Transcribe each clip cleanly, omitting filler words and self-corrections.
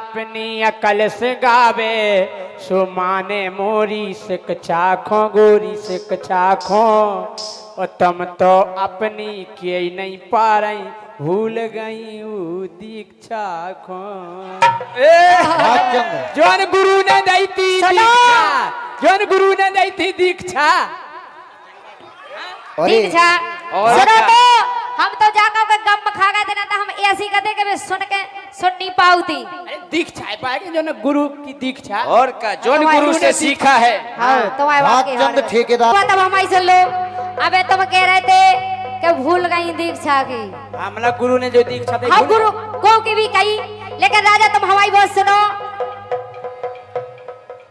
अपनी अकल से गावे सुमाने मोरी शिक्षा खो गोरी शिक्षा खो और तुम तो अपनी के नहीं पा रही भूल गई दीक्षा खो। जौन गुरु ने दी थी दीक्षा, जौन गुरु ने दी थी दीक्षा दीक्षा सुनो तो हम तो जाकर के गम खा गए थे ना, तो हम ऐसी कहते कि सुन के सुन नहीं पाऊ थी। दीक्षा पाएंगे जो ना गुरु की दीक्षा और का जौन गुरु से सीखा है। हाँ तुम्हारे बात चंद ठेकेदार तब हम ऐसे लो। अबे तुम कह रहे थे कि भूल गई दीक्षा की, हमारा गुरु ने जो दीक्षा दी हम गुरु को की भी कही, लेकिन राजा तुम हमारी बात सुनो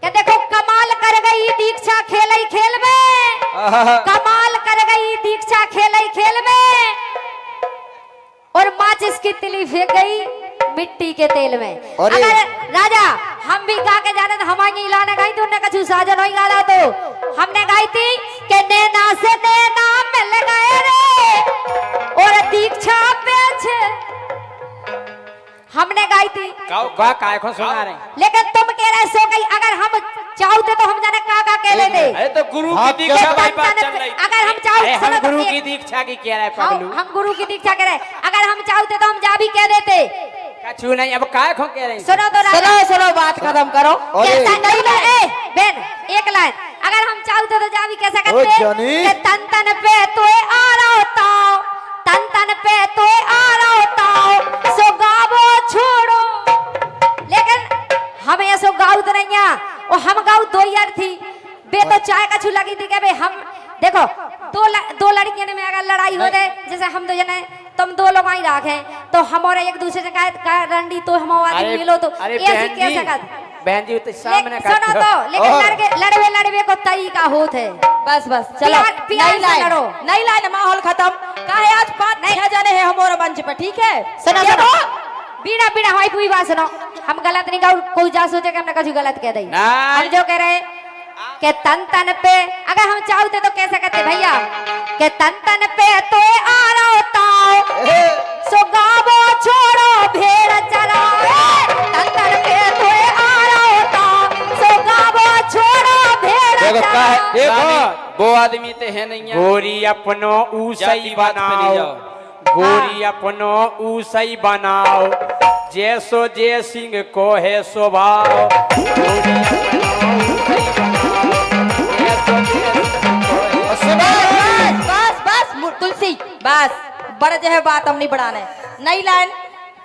कि देखो कमाल कर गई दीक्षा खेल ही खेल में, कमाल कर गई दीक्षा खेल ही खेल में, और माचिस की तिली फेंक गई मिट्टी के तेल में। अगर राजा हम भी गा के जाने तो हमारी लाने गई तो उन्हें कछु साजन नहीं गा रहा, तो हमने गाई थी कि नैना से नैना मिल गए रे और दीक्षा पीछे, हमने गाई थी। काय को सुना रहे, लेकिन तुम कह रहे सो गई। अगर हम चाहते तो हम जाने का कह लेते। अरे तो गुरु की दीक्षा भाई बात चल रही। अगर हम चाहते हम गुरु की दीक्षा की कह रहे पगलू, हम गुरु की दीक्षा कह रहे, अगर हम चाहते तो हम जा भी कह देते। कछु नहीं, अब काय को कह रहे। सुनो तो सुनो बात खत्म करो। बेन एक लाइन, अगर हम चाहते तो जा भी कैसा करते, तन तन पे तो आ रहा होता, तन तन पे तो आ रहा होता, सो गावो छोड़ो। लेकिन हम ऐसो गाऊ तो नहीं है, और हम गाऊ दो यार थी बे तो चाय कछु लगी थी कि हम देखो दो लड़कियों में अगर लड़ाई हो जाए, जैसे हम दो जने तुम दो लोग आई राखे तो हमारे एक दूसरे से कहा रंडी तो हम आदमी मिलो तो ऐसी कैसे कर बहन जी तो सामने सुनो तो, लेकिन लड़वे को तरीका होत है। बस बस चलो, नहीं लड़ो, नहीं लाइन, माहौल खत्म। काहे आज 5-6 जने हैं हमारे मंच पे, ठीक है। सुनो सुनो बीना बीना हमारी पूरी बात सुनो, हम गलत नहीं गाऊ, कोई जा सोचे कि हमने कुछ गलत कह दी। हम जो कह रहे कि तन तन पे अगर हम चाहते तो कैसे कहते भैया कि तन तन पे तो आ रहा होता, सो गावो छोड़ो भेड़ चराओ, तन तन पे तो आ रहा होता, सो गावो छोड़ो भेड़ चराओ। देखो वो आदमी ते है नहीं है। गोरी अपनो ऊसई बनाओ, गोरी अपनो ऊसई बनाओ, जैसो जय सिंह को है स्वभाव, गोरी अपनो ऊसई बनाओ, जैसो जय सिंह को है स्वभाव। बस बस तुलसी बस, बड़े जो है बात हम नहीं बढ़ाने। नई लाइन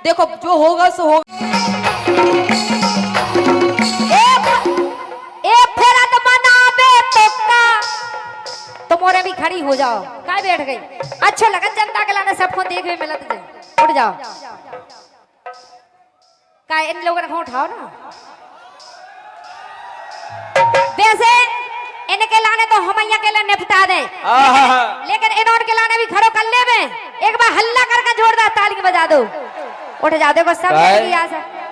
देखो, जो होगा सो होगा। तुम्हारे भी खड़ी हो जाओ, काय बैठ गई। अच्छा लगा जनता के लाने सबको देखने मिला तुझे, उठ जाओ। काय इन लोगों को उठाओ ना, वैसे इनके लाने तो हम के लिए निपटा दे, लेकिन इन्होंने के लाने भी खड़ो कर ले में एक बार हल्ला करके जोरदार ताली बजा दो, उठ जाओ। देखो सब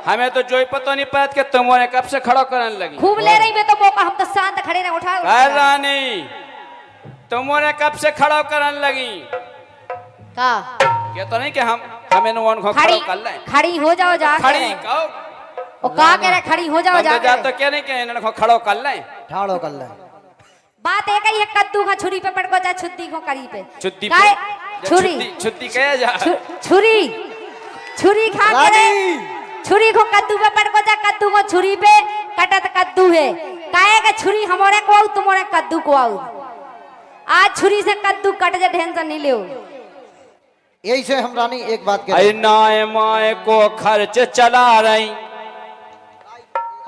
हमें तो जो पता नहीं पड़ा कि तुमने कब से खड़ा करने लगी। खूब ले रही मैं तो मौका, हम तो शांत खड़े रहे। उठा रानी तुमने कब से खड़ा करने लगी का, ये तो नहीं कि हमें नुआन को खड़ा कर ले। खड़ी हो जाओ जा, खड़ी कहो ओ का कह रहे खड़ी हो जाओ जा, तो क्या नहीं कि इन्होंने को खड़ा कर ले, ठाड़ो कर ले। बात एक ही है, कद्दू का छुरी पे पड़ को जा, छुद्दी को करी पे छुद्दी पे छुरी छुद्दी कह जा, छुरी छुरी खा के छुरी को कद्दू पे पड़ को जा, कद्दू को छुरी पे कटत कद्दू है, काहे के छुरी हमारे को आऊ तुम्हारे कद्दू को आऊ। आज छुरी से कद्दू कट जा, टेंशन नहीं लियो। यही से हम रानी एक बात कह अरे नाय माए को खर्च चला रही,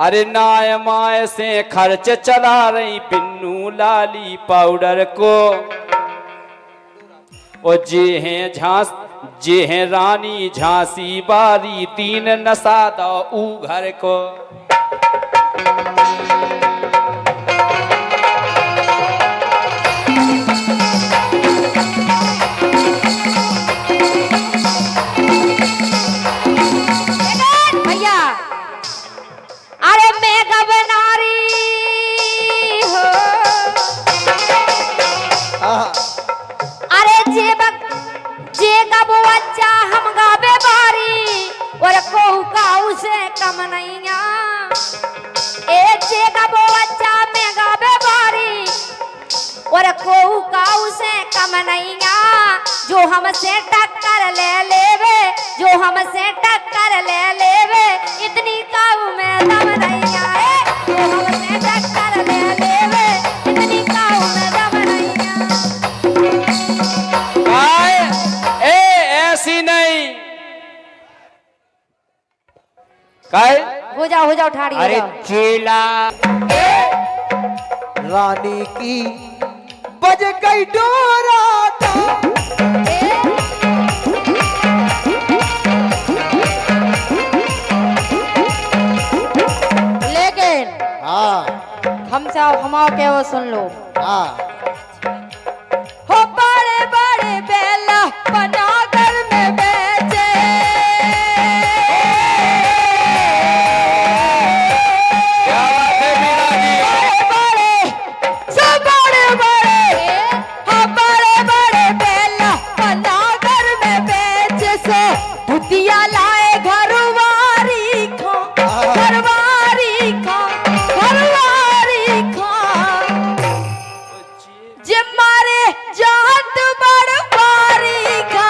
अरे नाय माए से खर्च चला रही, बिन्नू लाली पाउडर को, और जे हैं रानी झांसी बारी, तीन नशा दो ऊ घर को। जे गबो अच्छा हम गाबे बारी और कहू काऊ से कम नैया एक जगह वो अच्छा में गावे बारी और कोऊ काऊ से कम नैया जो हमसे टक्कर ले लेवे जो हमसे टक्कर ले लेवे इतनी काऊ में दम नैया है जो हमसे टक्कर ले लेवे इतनी काऊ में दम नैया। ऐसी नहीं काय हो जाओ ठाड़ी हो अरे जाओ। चेला रानी की बज गई डोरा लेकिन हाँ हमसे हमाओ के वो सुन लो। हाँ हो बड़े बड़े बेला बना घर में बेचे क्या बात है मीरा जी? बड़े सब बड़े बड़े हो बड़े बड़े बेला बना घर में बेचे से भुतिया लाए घरवारी खा घरवारी खा घरवारी खा जे मारे जात बड़वारी खा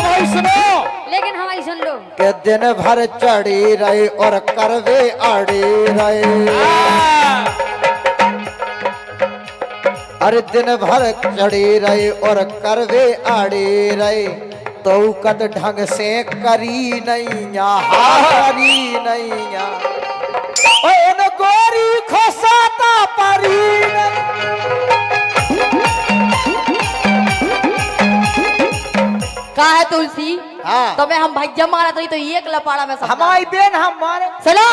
लेकिन हमारी सुन लो के दिन भर चढ़ी रही और करवे आड़ी रहे अरे दिन भर चढ़ी रही और करवे आड़ी रही तो कद ढंग से करी नैया हारी नैया ओन गोरी खोसाता परी का है तुलसी हाँ। तो मैं हम भैया मारा तो एक लपाड़ा में समझा। हमारी बेन हमारे सुनो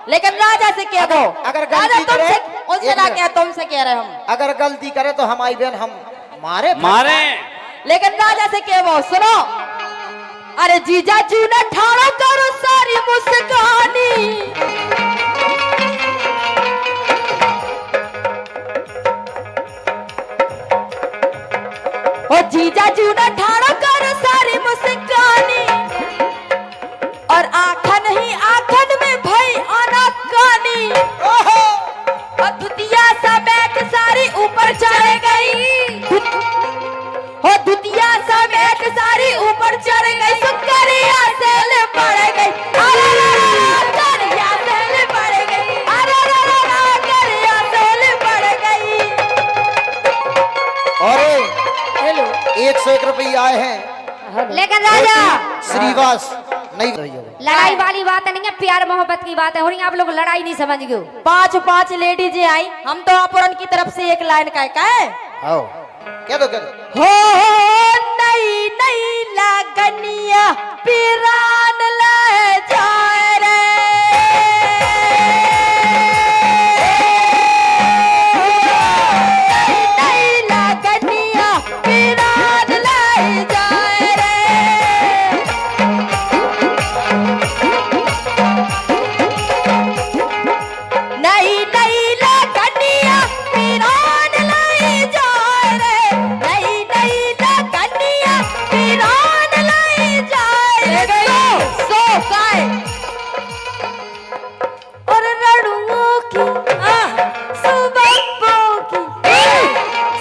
लेकिन राजा से कह दो अगर राजा गलती तुमसे करे, उनसे एक ना मिनट। कह तुमसे कह रहे हम अगर गलती करे तो हमारी बेन हम मारे मारे लेकिन राजा से कह वो सुनो अरे जीजा जी ने ठाड़ो करो सारी मुस्कानी ओ जीजा जी ने ठाड़ो करो सारी मुस्कानी और आखन ही आखन में भई अनकानी और दुतिया सा बैठ सारी ऊपर चढ़ गई हो दुतिया सा बैठ सारी ऊपर चढ़ गई सुकरिया सेल पड़ गई अरे करिया सेल पड़ गई अरे करिया सेल पड़ गई। और हेलो 101 रुपये आए हैं लेकिन राजा श्रीवास नहीं रही होगी। लड़ाई वाली बात नहीं है प्यार मोहब्बत की बात है और आप लोग लड़ाई नहीं समझ गए। पांच पांच लेडीज आई हम तो अपुरन की तरफ से एक लाइन का है आओ कह दो हो नई नई लागनिया पिरान ले जाए रे नई लागनिया पिरान ले जाए रे नई नई लागनिया पिरान ले जाए रे नई नई लागनिया पिरान ले जाए रे सो काय और रड़ुओं की सुबप्पो की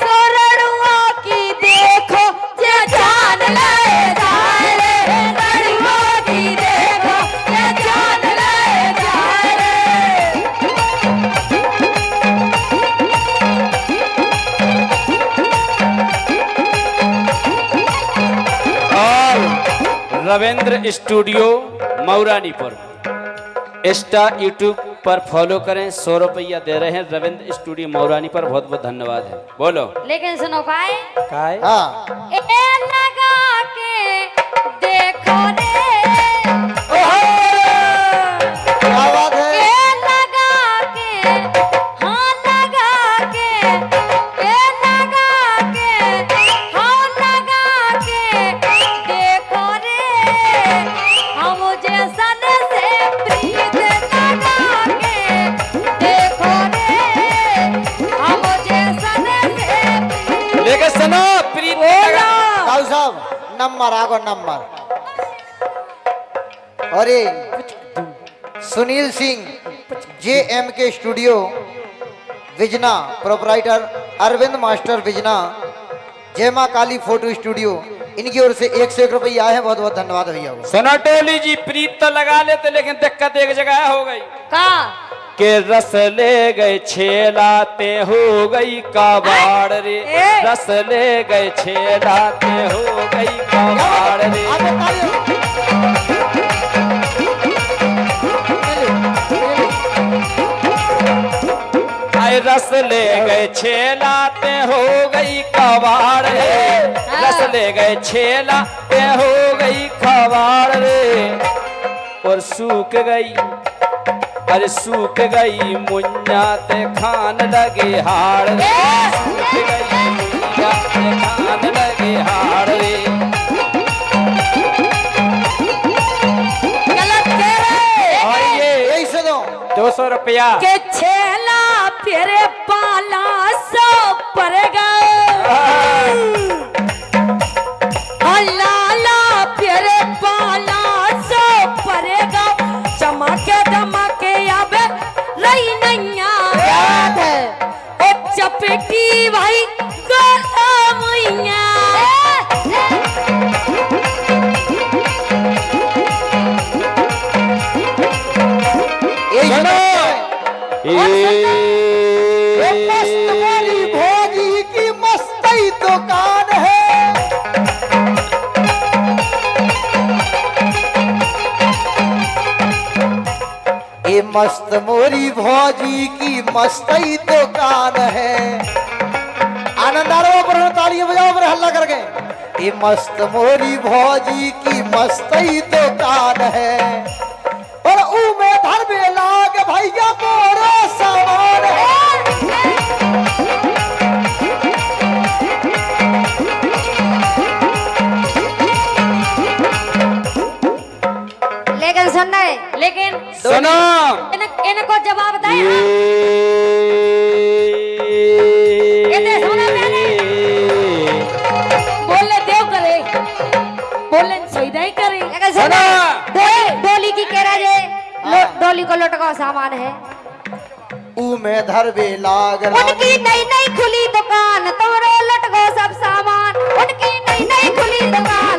सो रड़ुओं की देखो जे जान ले जाए रे रड़ुओं की देखो जे जान ले जाए रे और Ravindra studio Mauranipur Insta YouTube पर फॉलो करें 100 रुपया दे रहे हैं रविंद्र स्टूडियो मौरानी पर बहुत बहुत धन्यवाद है बोलो लेकिन सुनो काय काय हाँ ए लगा के देखो रे क्या बात है ए लगा के हाँ लगा के ए लगा के हाँ लगा के देखो रे हम जैसन से प्रीत लगा के देखो नंबर आगो नंबर। अरे सुनील सिंह JMK स्टूडियो विजना, प्रोपराइटर अरविंद मास्टर विजना, जय मां काली फोटो स्टूडियो, इनकी ओर से 101 रुपया है। बहुत बहुत धन्यवाद भैया को। सुनो टोली जी, प्रीत तो लगा लेते लेकिन दिक्कत एक जगह हो गई का के रस ले गए छेलाते हो गई कबाड़ रे, रस ले गए छेलाते हो गई कबाड़ रे। आए रस ले गए छेलाते हो गई कबाड़ रे, रस ले गए छेलाते हो गई कबाड़ रे। और सूख गई, अरे सूख गई मुन्ना ते खान लगे हाड़ रे, सूख गई मुन्ना ते खान लगे हाड़ रे। गलत कह रहे और ये 200 रुपया के छेला तेरे पाला सो पड़ेगा, लाला तेरे पाला सो पड़ेगा, चमके दमके अब रही नैया याद है ओ चपेटी भाई गोला मुइया। भोजी की मस्तई दुकान है। ये मस्त मोरी भौजी की मस्तई दुकान है। आनंद आ रहा हो, पर तालियां बजाओ, पर हल्ला कर गए। ये मस्त मोरी भौजी की मस्तई दुकान है, और ऊ में धर में लाग भैया मोरे सामान है। लेकिन सुनना है, लेकिन सुनो इनको जवाब दे। ये सुना मैंने, बोले देव करे, बोले सही नहीं करे। लेकिन सुना डोली की कह रहे डोली को लटकाओ सामान है। ऊ में धर में लाग उनकी नई नई खुली दुकान, तोरो लटको सब सामान, उनकी नई नई खुली दुकान।